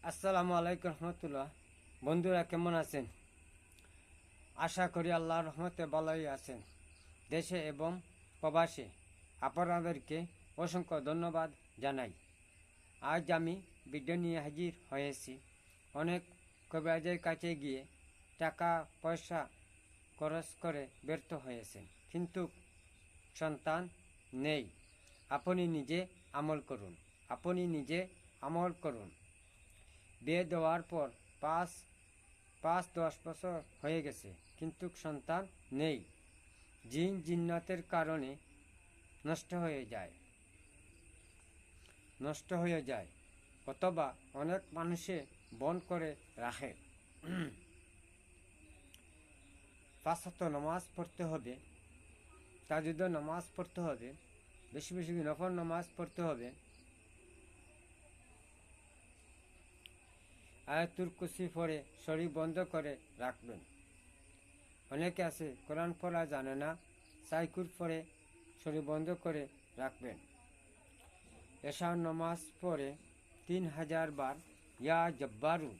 আসসালামু আলাইকুম রহমতুল্লাহ। বন্ধুরা কেমন আছেন? আশা করি আল্লাহর রহমতে ভালোই আছেন। দেশে এবং প্রবাসে আপনাদেরকে অসংখ্য ধন্যবাদ জানাই। আজ আমি ভিডিও নিয়ে হাজির হয়েছি। অনেক কবিরাজের কাছে গিয়ে টাকা পয়সা খরচ করে ব্যর্থ হয়েছে, কিন্তু সন্তান নেই। আপনি নিজে আমল করুন। বিয়ে দেওয়ার পর 5-10 বছর হয়ে গেছে, কিন্তু সন্তান নেই। জিন্নাতের কারণে নষ্ট হয়ে যায় অথবা অনেক মানুষে বন্ধ করে রাখে। 5 ওয়াক্ত নামাজ পড়তে হবে, তাহাজ্জুদের নামাজ পড়তে হবে, বেশি বেশি নফল নামাজ পড়তে হবে। আয়াতুল কুরসি পড়ে শরীর বন্ধ করে রাখবেন। অনেকে আছে কোরআন পড়া জানে না, সাইকুর পড়ে শরীর বন্ধ করে রাখবেন। এশার নামাজ পড়ে 3000 বার ইয়া জব্বারু